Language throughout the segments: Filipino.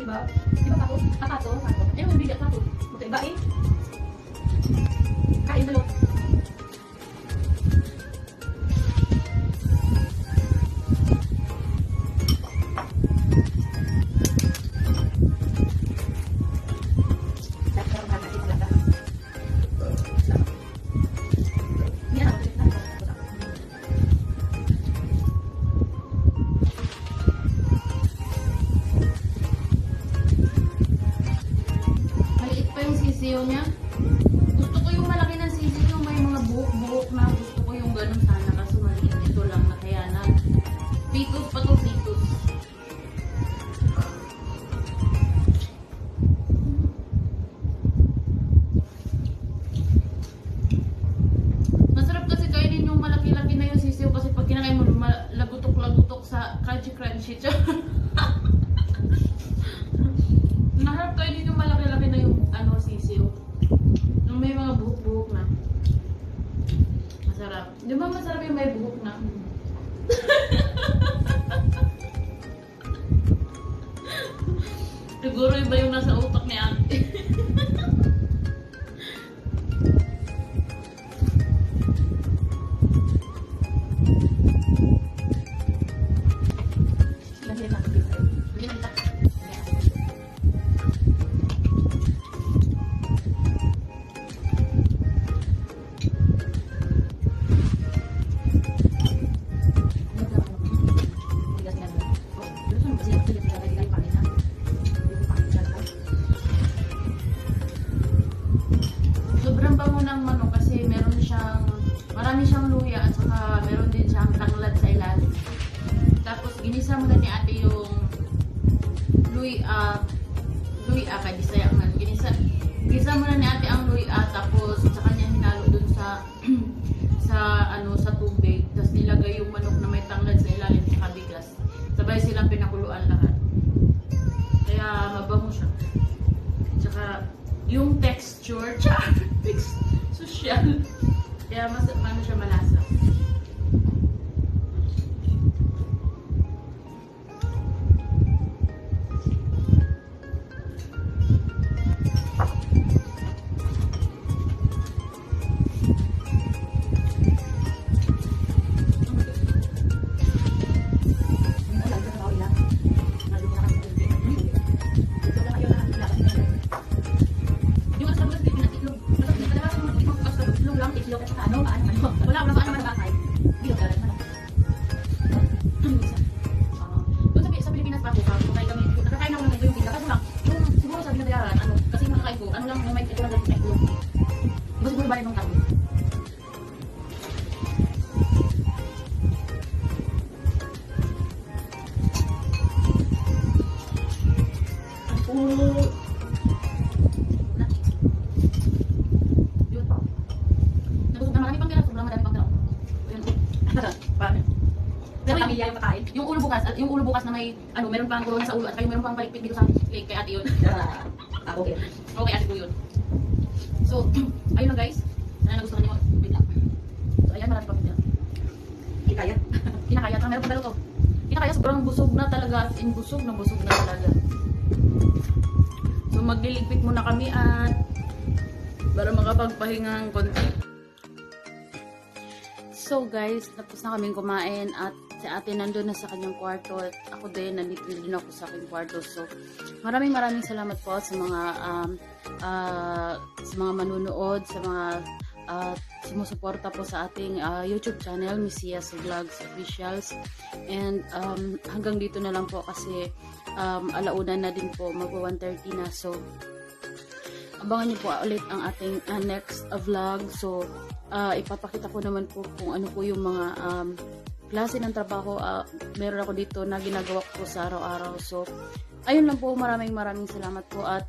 Diba? Diba pato? Pato? Pato? Ayun, hindi ka pato. Buti ba eh? Kain balot. Maliit pa yung sisiyo niya. Gusto ko yung malaki ng sisiyo, may mga buhok-buhok na. Gusto ko yung ganun sana kaso maliit. Ito lang na kaya na. Pitos pa to, pitos. Masarap kasi kainin yung malaki-laki na yung sisiyo kasi pag kinakain mo, lagutok-lagutok sa crunchy-crunchy. Naharap kainin yung malaki-laki na yung sisiyo. Yung may mga buhok-buhok na. Masarap. Di ba masarap yung may buhok na? Siguro iba yung nasa utak ni ate. Sobrang bango ng manok kasi marami siyang luya at saka meron din siyang tanglad sa ilalim. Tapos ginisa mo na ni ate yung luya kay Bisaya man. Ginisa mo na ni ate ang luya tapos saka niya hinalo dun sa sa tubig. Tapos nilagay yung manok na may tanglad sa ilalim sa bigas. Sabay silang pinakuluan lahat. Kaya mabango siya. Tsaka yung texture, social. Kaya mas siya malasa. Wala ko naman bakay. Doon sa Pilipinas pa ako, kakain kami, nakakain ako ng yung pizza. Kaso lang, yung siguro sa binabayaran, kasi makakain ko, lang, may ito lang dito na ito. Iba siguro bayad ng tao. Yung ulo bukas na may meron pang corona sa ulo at kayo meron pang palikpik dito sa leg kay ate yun. Okay. Okay, ate ko yun. So, ayun na guys. Sana nagustuhan niyo. Wait lang. So, ayan, marami pa pizza. Kinakaya. Kinakaya. Meron pa dalo to. Kinakaya, sobrang busog na talaga. As in, busog na talaga. So, magliligpit muna kami at para makapagpahingang konti. So guys, tapos na kaming kumain at si ate nandun na sa kanyang kwarto at ako din, nandito din ako sa aking kwarto. So, maraming salamat po sa mga manunood, sa mga sumusuporta po sa ating YouTube channel, Miss Sia's Vlogs Officials. And hanggang dito na lang po kasi alauna na din po, mag-1:30 na. So, abangan niyo po ulit ang ating next vlog. So, ipapakita ko naman po kung ano po yung mga klase ng trabaho meron ako dito na ginagawa ko sa araw-araw. So, ayun lang po, maraming salamat po at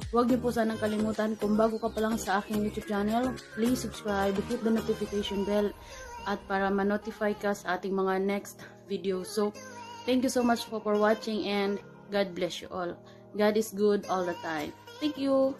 huwag niyo po sanang kalimutan kung bago ka pa lang sa aking YouTube channel, please subscribe, hit the notification bell at para ma-notify ka sa ating mga next video. So, thank you so much for watching and God bless you all. God is good all the time. Thank you.